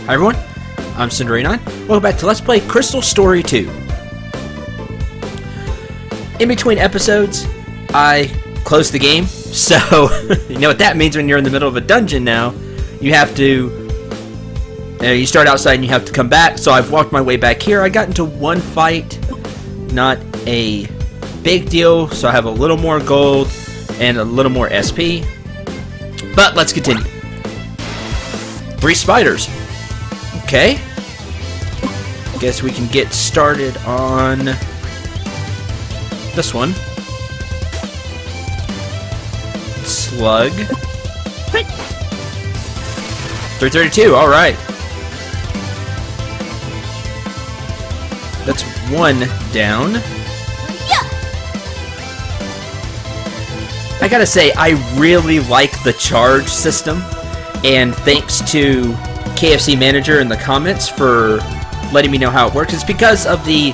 Hi everyone, I'm Cinder89. Welcome back to Let's Play Crystal Story 2. In between episodes, I closed the game, so you know what that means when you're in the middle of a dungeon now. You have to, you start outside and you have to come back, so I've walked my way back here. I got into one fight, not a big deal, so I have a little more gold and a little more SP. But let's continue. 3 spiders. Okay. Guess we can get started on this one. Slug. 332, alright. That's 1 down. I gotta say, I really like the charge system, and thanks to KFC Manager in the comments for letting me know how it works. It's because of the,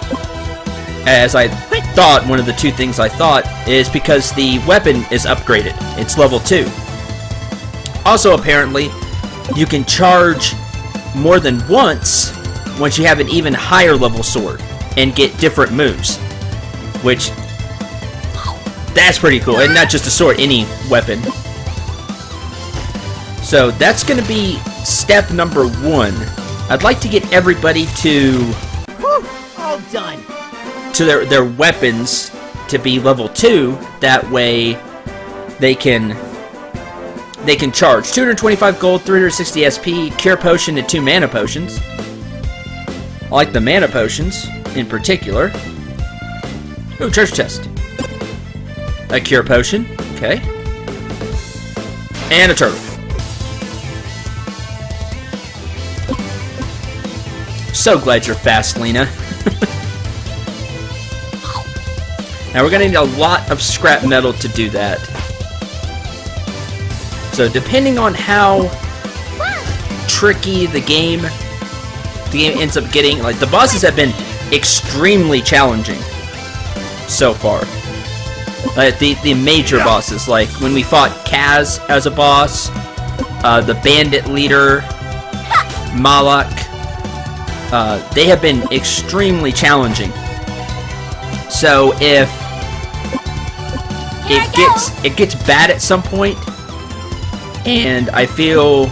as I thought, one of the 2 things I thought is because the weapon is upgraded. It's level 2. Also, apparently, you can charge more than once you have an even higher level sword and get different moves, which, that's pretty cool. And not just a sword, any weapon. So that's going to be step number 1. I'd like to get everybody to all done. To their weapons to be level 2. That way they can charge. 225 gold, 360 SP, cure potion, and 2 mana potions. I like the mana potions in particular. Ooh, treasure chest. A cure potion. Okay. And a turtle. So glad you're fast, Lina. Now we're going to need a lot of scrap metal to do that. So depending on how tricky the game ends up getting, like the bosses have been extremely challenging so far. The major bosses, like when we fought Kaz as a boss, the bandit leader, Malak. They have been extremely challenging. So if it gets bad at some point, and I feel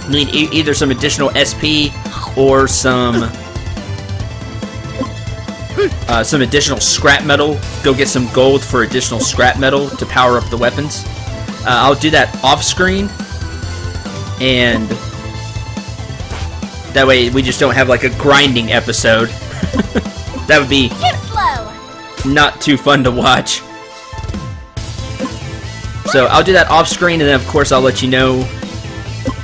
need either some additional SP or some additional scrap metal. Go get some gold for additional scrap metal to power up the weapons. I'll do that off screen, and that way we just don't have like a grinding episode. That would be not too fun to watch. So I'll do that off screen, and then of course I'll let you know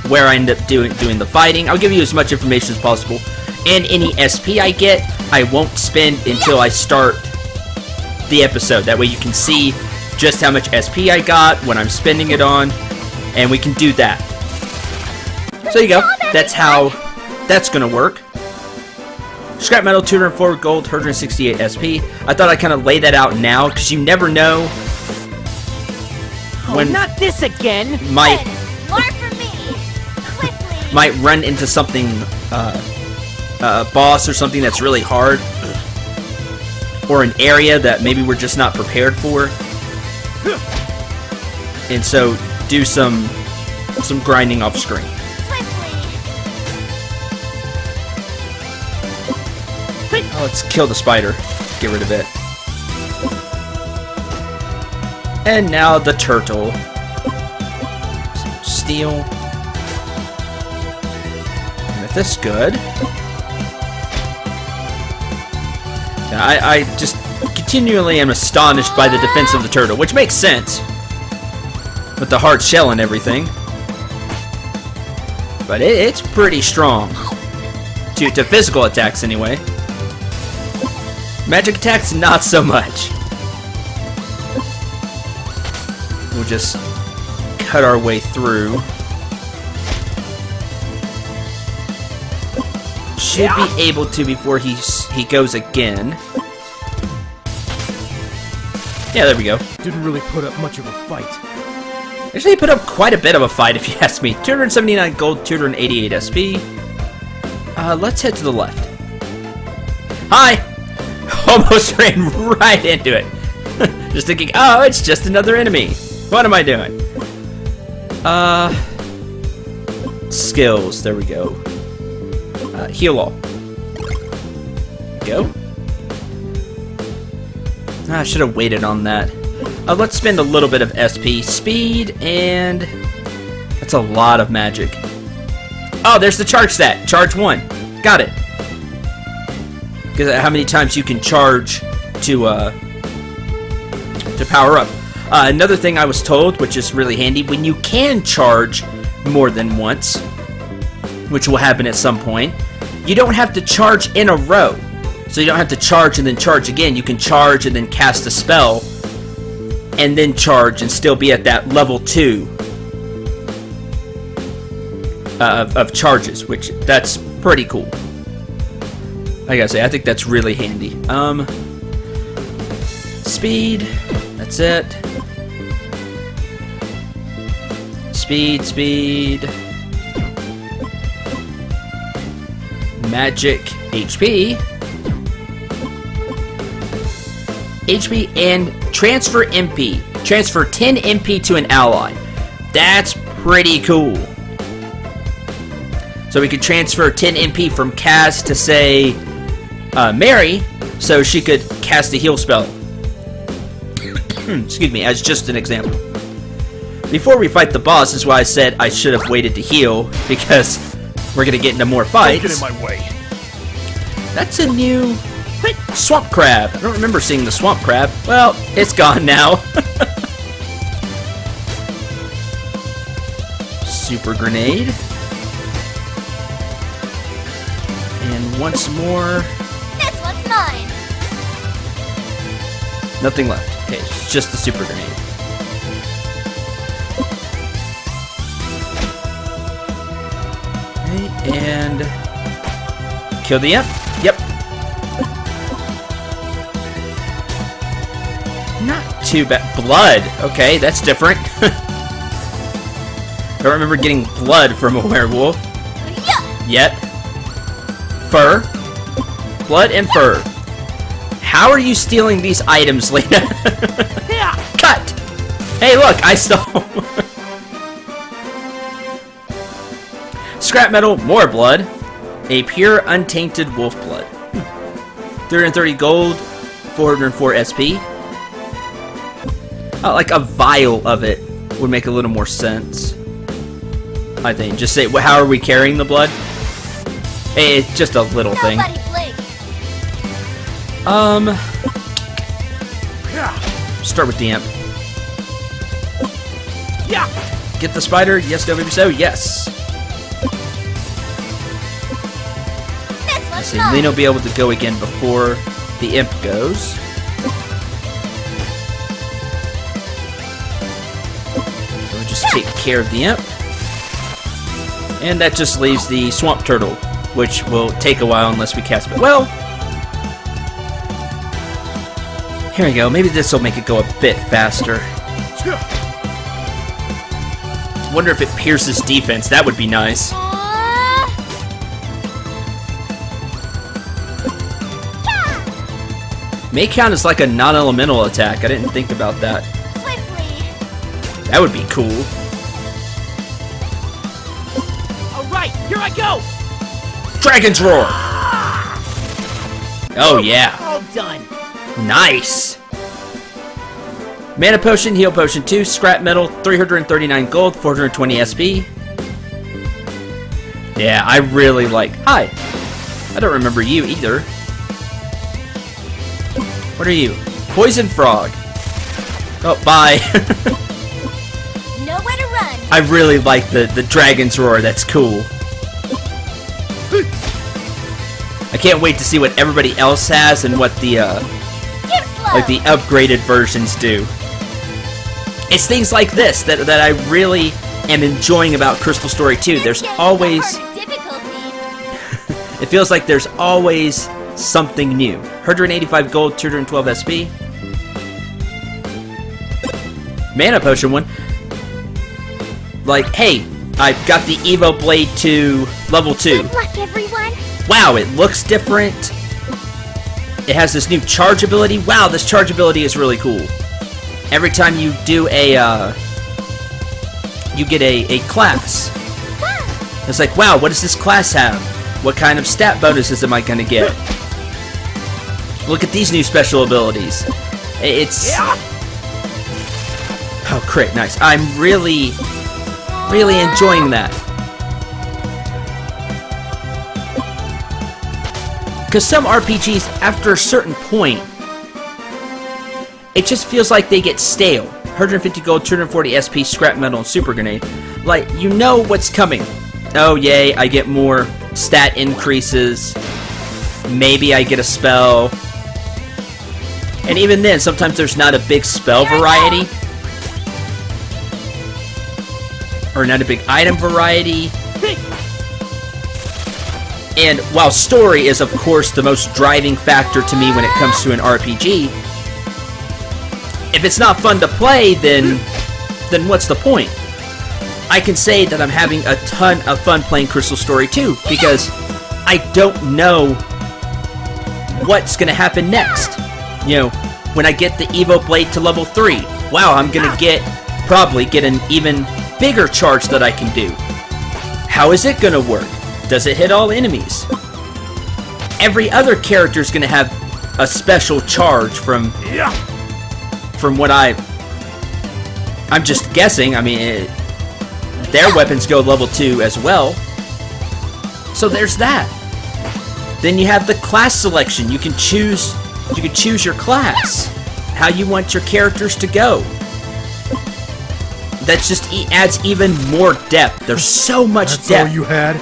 where I end up doing the fighting. I'll give you as much information as possible. And any SP I get, I won't spend until I start the episode. That way you can see just how much SP I got, what I'm spending it on, and we can do that. So there you go. That's how that's gonna work. Scrap metal, 204 gold, 168 SP. I thought I'd kind of lay that out now, because you never know when not this again. might run into something, a boss or something that's really hard, or an area that maybe we're just not prepared for, and so do some grinding off screen. Oh, let's kill the spider. Get rid of it. And now the turtle. Some steel. This good. I just continually am astonished by the defense of the turtle, which makes sense with the hard shell and everything. But it's pretty strong to physical attacks anyway. Magic attacks, not so much. We'll just cut our way through. Should be able to before he goes again. Yeah, there we go. Didn't really put up much of a fight. Actually, he put up quite a bit of a fight, if you ask me. 279 gold, 288 SP. Let's head to the left. Hi! Almost ran right into it. Just thinking, oh, it's just another enemy. What am I doing? Skills. There we go. Heal all. Go. I should have waited on that. Let's spend a little bit of SP. Speed, and... that's a lot of magic. Oh, there's the charge stat. Charge 1. Got it. Because how many times you can charge to power up. Another thing I was told, which is really handy, when you can charge more than once, which will happen at some point, you don't have to charge in a row. So you don't have to charge and then charge again. You can charge and then cast a spell, and then charge and still be at that level 2 of charges, which that's pretty cool. I gotta say, I think that's really handy. Speed, that's it. Speed. Magic, HP, and transfer MP. Transfer 10 MP to an ally. That's pretty cool. So we could transfer 10 MP from Kaz to, say, Mary, so she could cast a heal spell. Excuse me, as just an example. Before we fight the boss is why I said I should have waited to heal, because we're going to get into more fights. Don't get in my way. That's a new swamp crab. I don't remember seeing the swamp crab. Well, it's gone now. Super grenade. And once more. This one's mine. Nothing left. Okay, it's just the super grenade. Okay, and kill the imp. Yep. Not too bad. Blood. Okay, that's different. Don't remember getting blood from a werewolf. Yet. Fur. Blood and fur. How are you stealing these items, Lina? Cut! Hey, look, I stole. Scrap metal, more blood. A pure, untainted wolf blood. 330 gold, 404 SP. Like a vial of it would make a little more sense, I think. Just say, how are we carrying the blood? Hey, it's just a little thing. Start with the imp. Yeah. Get the spider. Yes, no, maybe so. Yes. So Lina will be able to go again before the imp goes. So we'll just take care of the imp. And that just leaves the swamp turtle, which will take a while unless we cast it. Well, here we go. Maybe this will make it go a bit faster. Wonder if it pierces defense. That would be nice. May count as like a non-elemental attack. I didn't think about that. That would be cool. Alright, here I go! Dragon's Roar! Oh yeah. All done. Nice! Mana Potion, Heal Potion 2, Scrap Metal, 339 gold, 420 SP. Yeah, I really like... Hi! I don't remember you either. What are you? Poison Frog. Oh, bye. Nowhere to run. I really like the Dragon's Roar. That's cool. I can't wait to see what everybody else has and what the like the upgraded versions do. It's things like this that I really am enjoying about Crystal Story 2. There's always... It feels like there's always something new. 185 gold, 212 SP. Mana Potion 1. Like, hey, I've got the Evo Blade to level 2. Good luck, everyone. Wow, it looks different. It has this new charge ability. Wow, this charge ability is really cool. Every time you do you get a class. It's like, wow, what does this class have? What kind of stat bonuses am I going to get? Look at these new special abilities. It's... Oh, crit, nice. I'm really enjoying that. Because some RPGs, after a certain point, it just feels like they get stale. 150 gold, 240 SP, scrap metal, and super grenade. Like, you know what's coming. Oh, yay, I get more stat increases. Maybe I get a spell. And even then, sometimes there's not a big spell variety. Or not a big item variety. And while story is, of course, the most driving factor to me when it comes to an RPG, if it's not fun to play, then what's the point? I can say that I'm having a ton of fun playing Crystal Story 2, because I don't know what's going to happen next. You know, when I get the Evo Blade to level 3, wow, I'm going to probably get an even bigger charge that I can do. How is it going to work? Does it hit all enemies? Every other character is going to have a special charge from what I'm just guessing. I mean, their weapons go level 2 as well. So there's that. Then you have the class selection. You can choose your class, how you want your characters to go. That just adds even more depth. There's so much depth. That's all you had?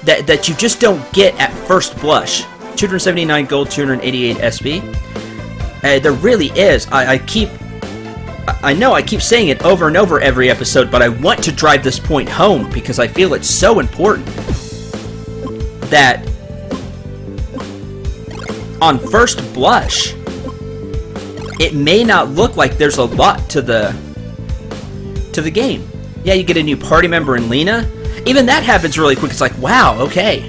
That you just don't get at first blush. 279 gold, 288 SP. There really is. I know I keep saying it over and over every episode, but I want to drive this point home because I feel it's so important that on first blush, it may not look like there's a lot to the game. Yeah, you get a new party member in Lina. Even that happens really quick. It's like, wow, okay.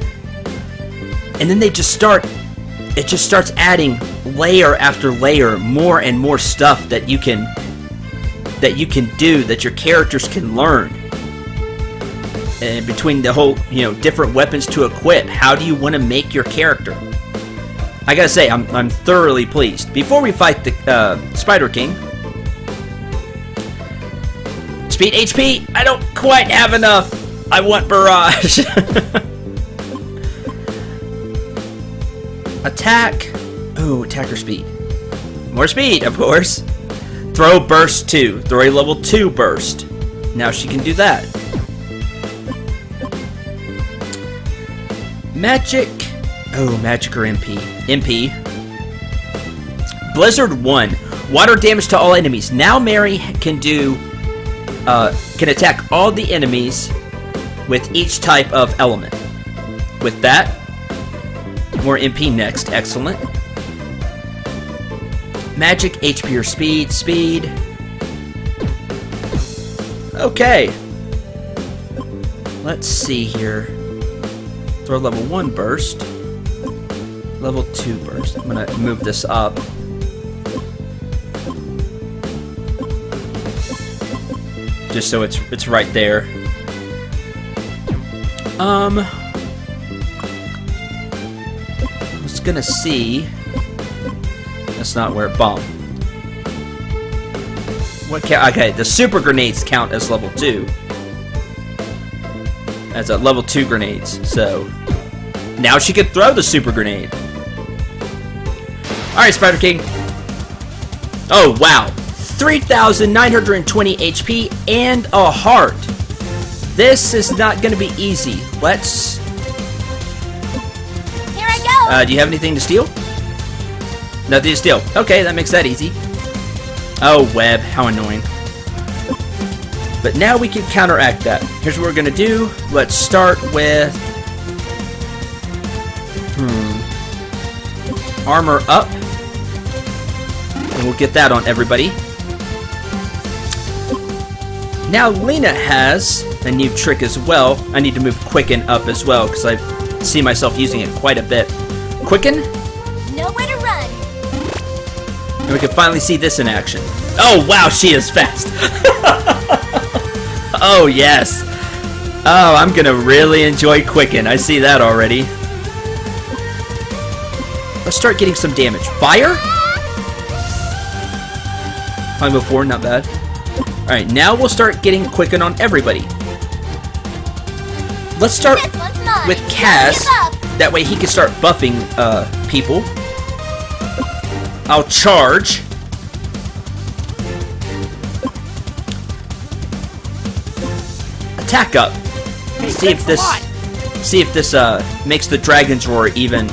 And then it just starts adding layer after layer, more and more stuff that you can do, that your characters can learn. And between the whole, different weapons to equip, how do you want to make your character? I gotta say, I'm thoroughly pleased. Before we fight the Spider King, speed HP, I don't quite have enough. I want Barrage. Attack. Ooh, attacker speed. More speed, of course. Throw burst 2. Throw a level 2 burst. Now she can do that. Magic. Oh, magic or MP. MP. Blizzard 1. Water damage to all enemies. Now Mary can attack all the enemies with each type of element. With that, more MP next. Excellent. Magic, HP or speed. Speed. Okay. Let's see here. Throw level 1 burst. Level 2 burst. I'm gonna move this up. Just so it's right there. I was gonna see. That's not where it bombed. Okay, the super grenades count as level 2. As a level 2 grenades. So now she could throw the super grenade. Alright, Spider King. Oh, wow. 3,920 HP and a heart. This is not going to be easy. Let's... Here I go! Do you have anything to steal? Nothing to steal. Okay, that makes that easy. Oh, web. How annoying. But now we can counteract that. Here's what we're going to do. Let's start with... Armor up. And we'll get that on everybody. Now Lina has a new trick as well. I need to move Quicken up as well because I see myself using it quite a bit. Quicken? Nowhere to run. And we can finally see this in action. Oh wow, she is fast. Oh yes. Oh, I'm gonna really enjoy Quicken. I see that already. Let's start getting some damage. Fire? I move forward, not bad. Alright, now we'll start getting Quicken on everybody. Let's start with Cass. That way he can start buffing people. I'll charge. Attack up. Hey, See if this makes the Dragon's Roar even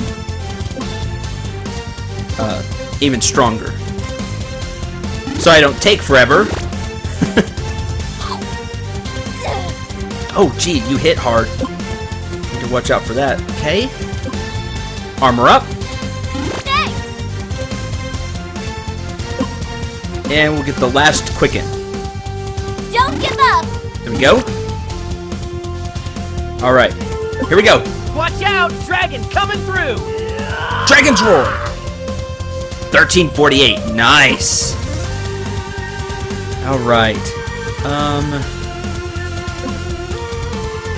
stronger. So I don't take forever. Oh gee, you hit hard. Need to watch out for that. Okay. Armor up. Thanks. And we'll get the last Quicken. Don't give up. There we go. Alright. Here we go. Watch out! Dragon coming through! Dragon's Roar! 1348. Nice. Alright.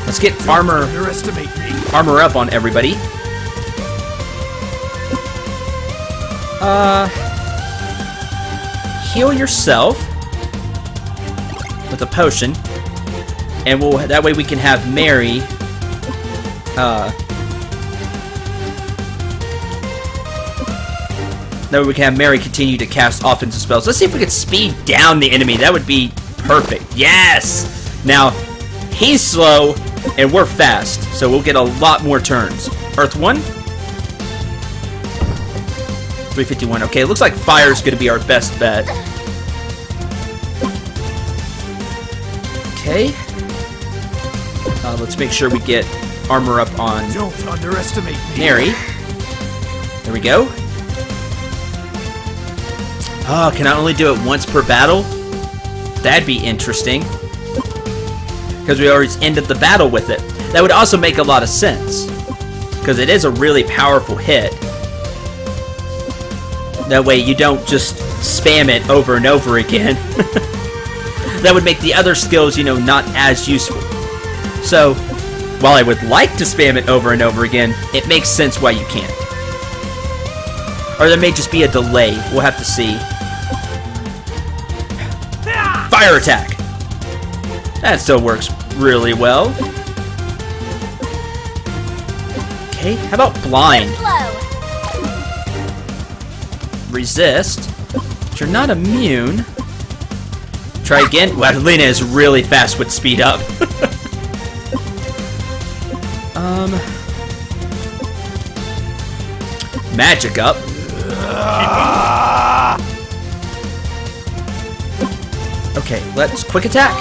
Let's get armor up on everybody. Heal yourself with a potion. And that way we can have Mary continue to cast offensive spells. Let's see if we can speed down the enemy. That would be perfect. Yes! Now, he's slow, and we're fast, so we'll get a lot more turns. Earth 1. 351. Okay, it looks like fire's going to be our best bet. Okay. Let's make sure we get armor up on Don't underestimate me. Mary. There we go. Oh, can I only do it once per battle? That'd be interesting. Because we already ended the battle with it. That would also make a lot of sense. Because it is a really powerful hit. That way you don't just spam it over and over again. That would make the other skills, you know, not as useful. So, while I would like to spam it over and over again, it makes sense why you can't. Or there may just be a delay. We'll have to see. Fire attack! That still works really well. Okay, how about blind? Resist. But you're not immune. Try again. Wow, Lina is really fast with speed up. Magic up. Okay, let's quick attack.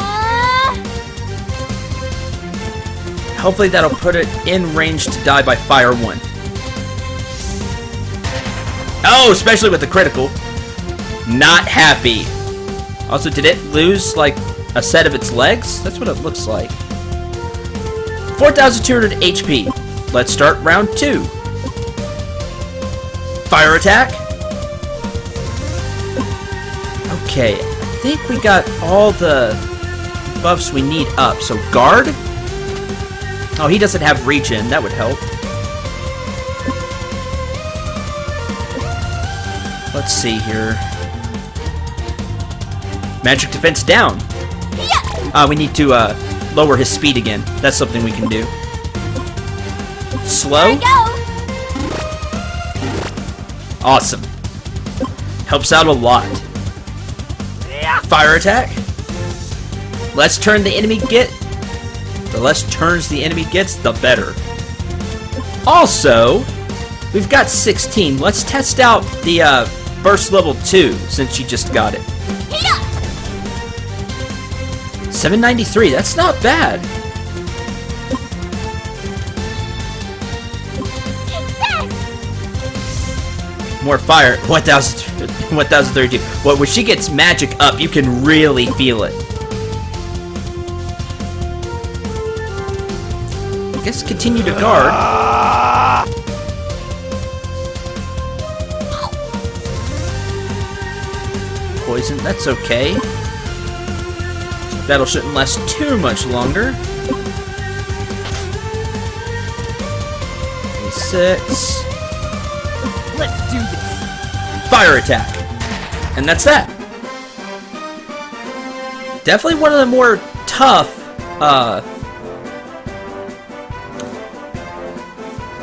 Hopefully that'll put it in range to die by fire 1. Oh, especially with the critical. Not happy. Also, did it lose, like, a set of its legs? That's what it looks like. 4,200 HP. Let's start round 2. Fire attack. Okay, I think we got all the buffs we need up. So, guard. Oh, he doesn't have regen. That would help. Let's see here. Magic defense down. We need to lower his speed again. That's something we can do. Slow. Awesome. Helps out a lot. Fire attack. Less turn the enemy get. The less turns the enemy gets, the better. Also, we've got 16. Let's test out the burst level 2 since you just got it. 793. That's not bad. More fire. 1,032. Well, when she gets magic up, you can really feel it. I guess continue to guard. Poison, that's okay. Battle shouldn't last too much longer. 6. Let's do this. Fire attack. And that's that. Definitely one of the more tough,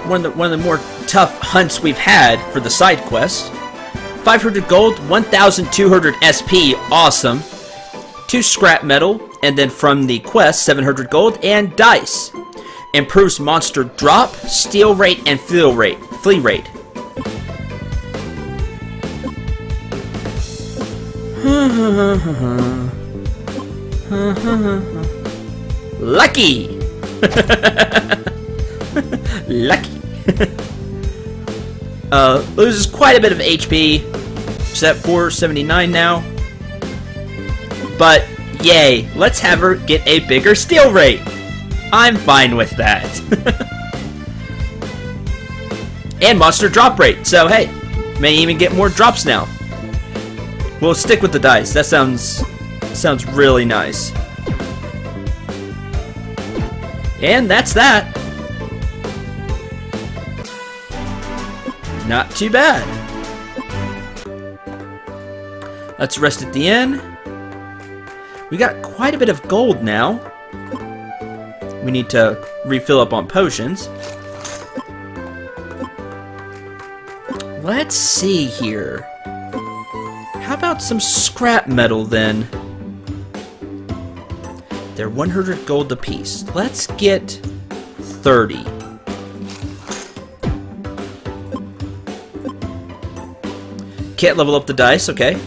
one of the more tough hunts we've had for the side quest. 500 gold, 1,200 SP, awesome. 2 scrap metal, and then from the quest, 700 gold and dice. Improves monster drop, steal rate, and flea rate. Lucky! Lucky. Loses quite a bit of HP. She's at 479 now. But, yay, let's have her get a bigger steal rate. I'm fine with that. And monster drop rate, so hey, may even get more drops now. We'll stick with the dice. That sounds really nice. And that's that. Not too bad. Let's rest at the inn. We got quite a bit of gold now. We need to refill up on potions. Let's see here. How about some scrap metal then? They're 100 gold apiece. Let's get 30. Can't level up the dice, okay.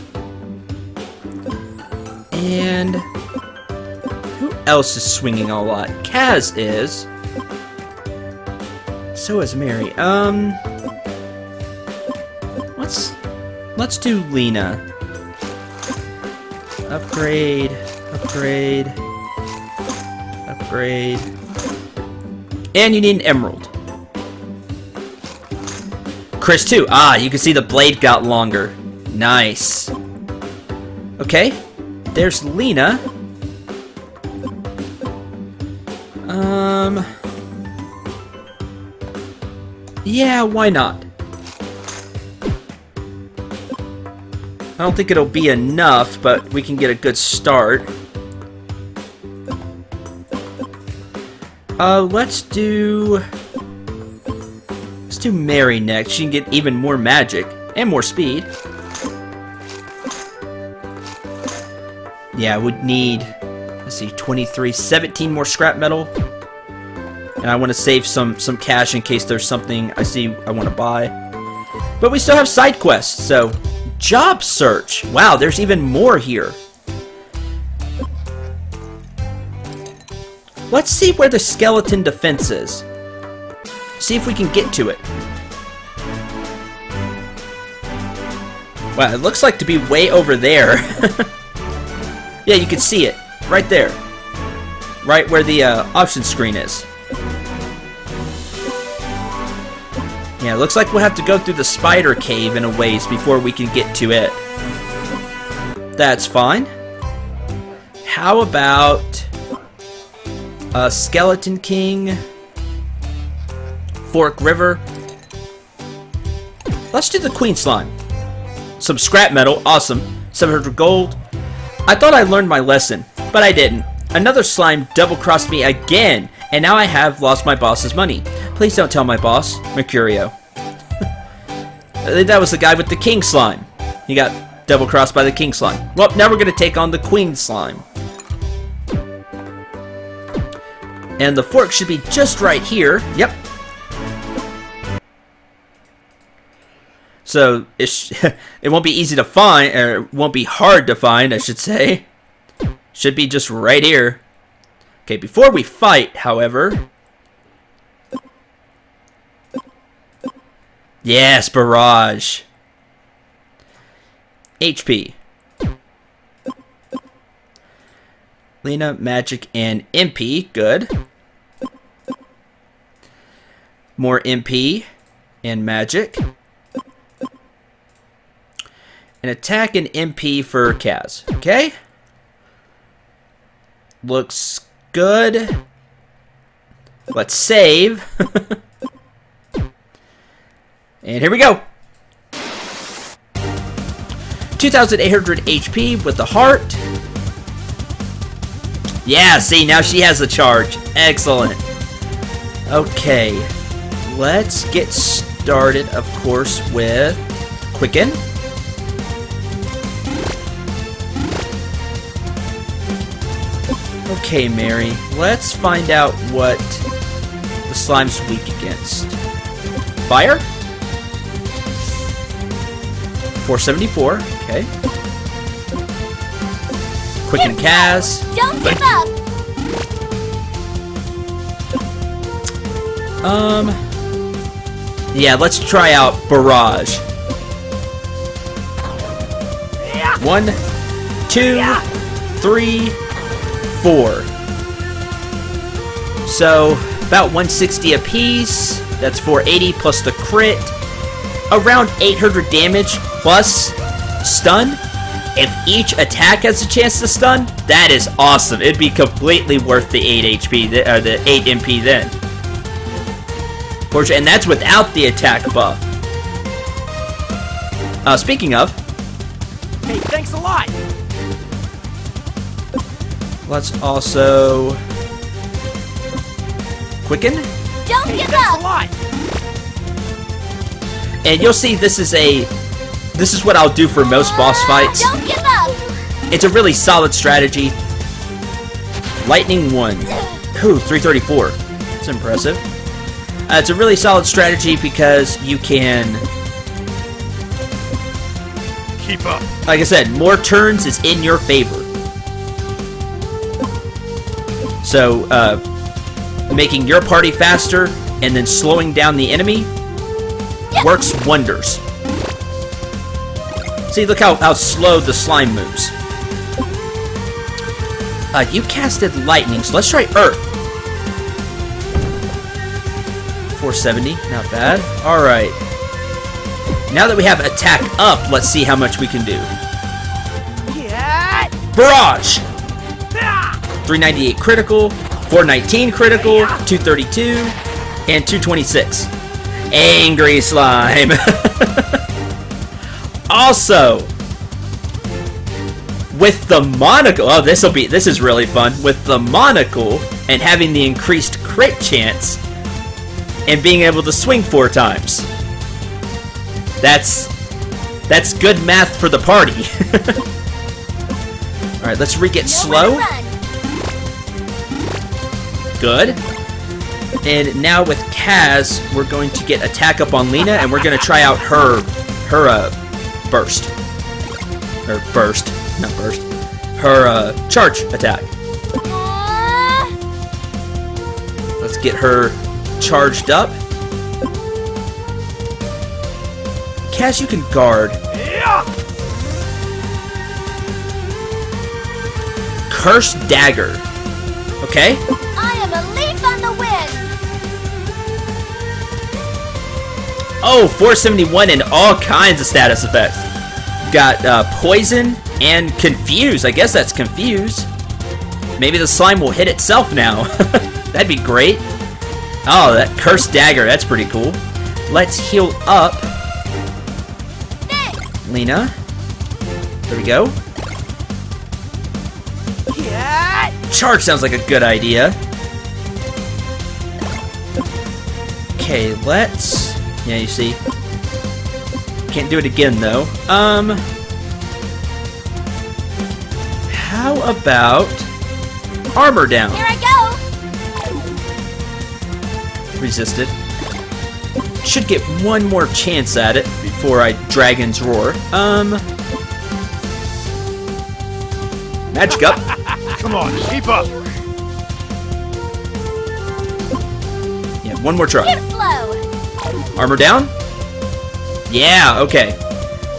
And who else is swinging a lot? Kaz is. So is Mary. Let's do Lina. Upgrade, upgrade, upgrade. And you need an emerald. Chris too. Ah, you can see the blade got longer. Nice. Okay. There's Lina. Yeah, why not? I don't think it'll be enough, but we can get a good start. Let's do Mary next. She can get even more magic and more speed. Yeah, I would need, let's see, 23, 17 more scrap metal. And I want to save some cash in case there's something I see I want to buy. But we still have side quests, so job search. Wow, there's even more here. Let's see where the skeleton defense is. See if we can get to it. Wow, it looks like to be way over there. Yeah, you can see it. Right there. Right where the option screen is. Yeah, it looks like we'll have to go through the spider cave in a ways before we can get to it. That's fine. How about Skeleton King, Fork River? Let's do the Queen Slime. Some scrap metal, awesome. 700 gold. I thought I learned my lesson, but I didn't. Another slime double-crossed me again, and now I have lost my boss's money. Please don't tell my boss, Mercurio. That was the guy with the King Slime. He got double-crossed by the King Slime. Well, now we're going to take on the Queen Slime. And the fork should be just right here. Yep. So, it won't be easy to find, or it won't be hard to find, I should say. Should be just right here. Okay, before we fight, however... Yes, barrage. HP. Lina, magic, and MP. Good. More MP and magic. An attack and MP for Kaz. Okay. Looks good. Let's save. And here we go. 2,800 HP with the heart. Yeah, see, now she has the charge. Excellent. Okay. Let's get started, of course, with Quicken. Okay, Mary. Let's find out what the slime's weak against. Fire? 474. Okay. Quicken Kaz. Don't give up. Yeah, let's try out Barrage. 1, 2, 3, 4. So, about 160 apiece. That's 480 plus the crit. Around 800 damage plus stun. If each attack has a chance to stun, that is awesome. It'd be completely worth the 8 HP, the 8 MP then. And that's without the attack buff. Speaking of, Hey, thanks a lot. let's also Quicken. Don't Hey, give thanks a up. lot. And you'll see this is what I'll do for most boss fights. Don't give up. It's a really solid strategy. Lightning 1. Ooh, 334. That's impressive. It's a really solid strategy because you can, Keep up. like I said, more turns is in your favor. So, making your party faster and then slowing down the enemy works wonders. See, look how slow the slime moves. You casted lightning, so let's try Earth. 470, not bad. Alright. Now that we have attack up, let's see how much we can do. Yeah. Barrage! Ah. 398 critical, 419 critical, 232, and 226. Angry slime. Also, with the monocle, oh, this is really fun. With the monocle and having the increased crit chance and being able to swing 4 times. That's good math for the party. All right, let's re-get slow. Good. And now with Kaz, we're going to get attack up on Lina, and we're going to try out her burst. Or burst, not burst. Her charge attack. Let's get her charged up. Kaz, you can guard. Yeah. Curse dagger. Okay. I am a leaf on the wind. Oh, 471 and all kinds of status effects. Got poison and confuse. I guess that's confuse. Maybe the slime will hit itself now. That'd be great. Oh, that cursed dagger. That's pretty cool. Let's heal up. Thanks. Lina. There we go. Yeah. Charge sounds like a good idea. Okay, let's... Yeah, you see. Can't do it again, though. How about armor down? Here I go. Resisted. Should get one more chance at it before I Dragon's Roar. Magic up. Come on, keep up. Yeah, one more try. Too slow. Armor down? Yeah, okay.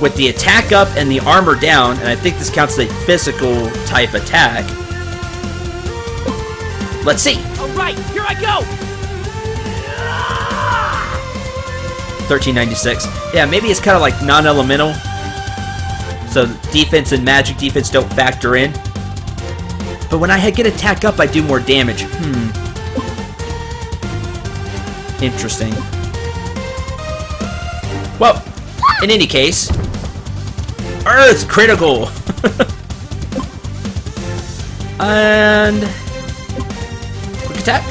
With the attack up and the armor down, and I think this counts as a physical type attack. Let's see. All right, here I go. 1396. Yeah, maybe it's kind of like non-elemental. So defense and magic defense don't factor in. But when I get attack up, I do more damage. Interesting. Well, in any case, Earth critical. And quick attack.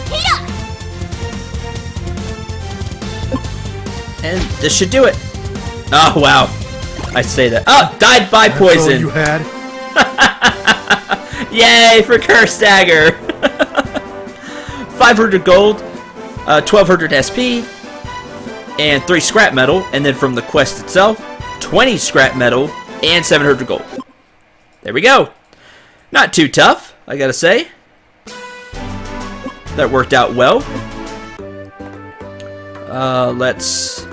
And this should do it. Oh wow. I say that. Oh, died by poison. That's all you had? Yay for Curse Dagger! 500 gold, 1200 SP, and 3 scrap metal, and then from the quest itself, 20 scrap metal and 700 gold. There we go. Not too tough, I gotta say. That worked out well. Let's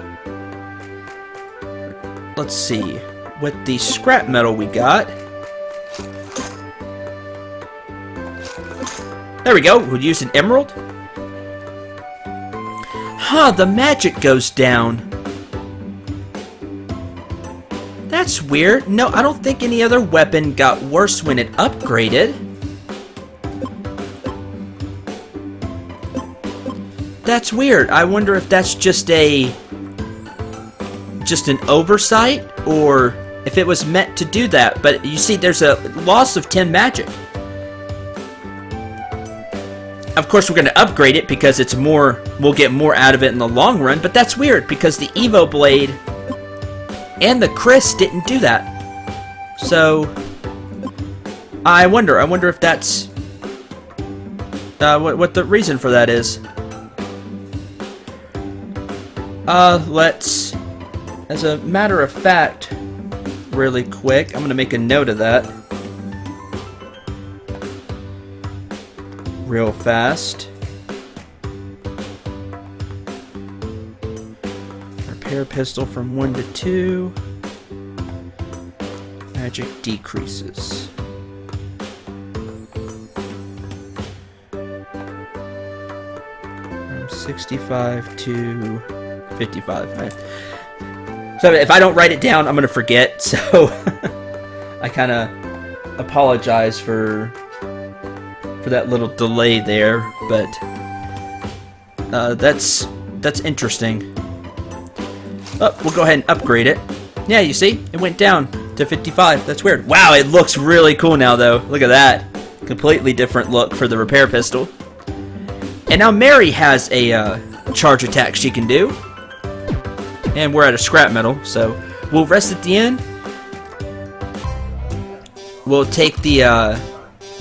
see. With the scrap metal we got. There we go. We'll use an emerald. Huh, the magic goes down. That's weird. No, I don't think any other weapon got worse when it upgraded. That's weird. I wonder if that's just an oversight, or if it was meant to do that. But you see, there's a loss of 10 magic. Of course, we're going to upgrade it because it's more. We'll get more out of it in the long run. But that's weird because the Evo Blade and the Chris didn't do that. So I wonder if that's what the reason for that is. Let's, as a matter of fact, really quick, I'm going to make a note of that. Real fast. Repair pistol from 1 to 2. Magic decreases. From 65 to 55. Right? So if I don't write it down, I'm gonna forget. So I kind of apologize for that little delay there, but that's interesting. Oh, we'll go ahead and upgrade it. Yeah, you see, it went down to 55. That's weird. Wow, it looks really cool now, though. Look at that. Completely different look for the repair pistol. And now Mary has a charge attack she can do. And we're at a scrap metal, so we'll rest at the end. We'll take the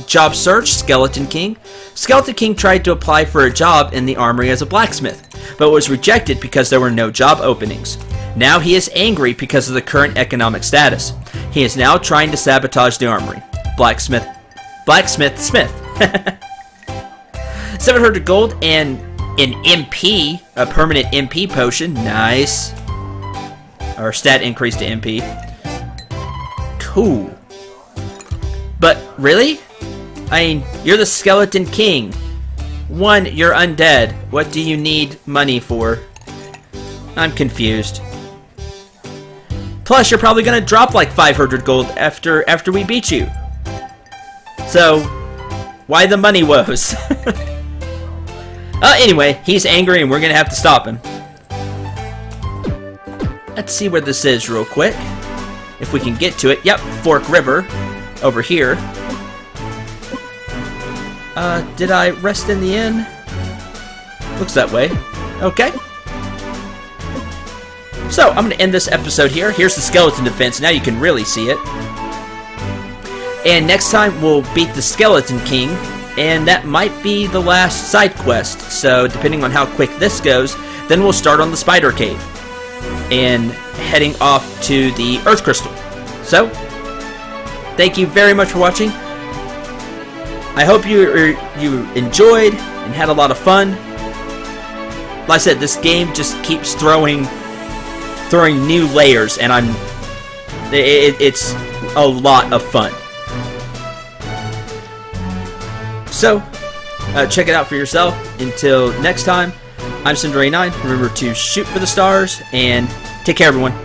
job search, Skeleton King. Skeleton King tried to apply for a job in the armory as a blacksmith, but was rejected because there were no job openings. Now he is angry because of the current economic status. He is now trying to sabotage the armory. Blacksmith Smith. 700 gold and an MP, a permanent MP potion. Nice. Our stat increase to MP. Cool. But really? I mean, you're the Skeleton King. 1, you're undead. What do you need money for? I'm confused. Plus, you're probably gonna drop like 500 gold after we beat you. So, why the money woes? Anyway, he's angry and we're gonna have to stop him. Let's see where this is real quick. If we can get to it. Yep, Fork River. Over here. Did I rest in the inn? Looks that way. Okay. So, I'm going to end this episode here. Here's the skeleton defense. Now you can really see it. And next time, we'll beat the Skeleton King. And that might be the last side quest. So, depending on how quick this goes, then we'll start on the Spider Cave. And heading off to the Earth Crystal. So, thank you very much for watching. I hope you enjoyed and had a lot of fun. Like I said, this game just keeps throwing new layers, and it's a lot of fun. So, check it out for yourself. Until next time, I'm Cinder89. Remember to shoot for the stars, and take care, everyone.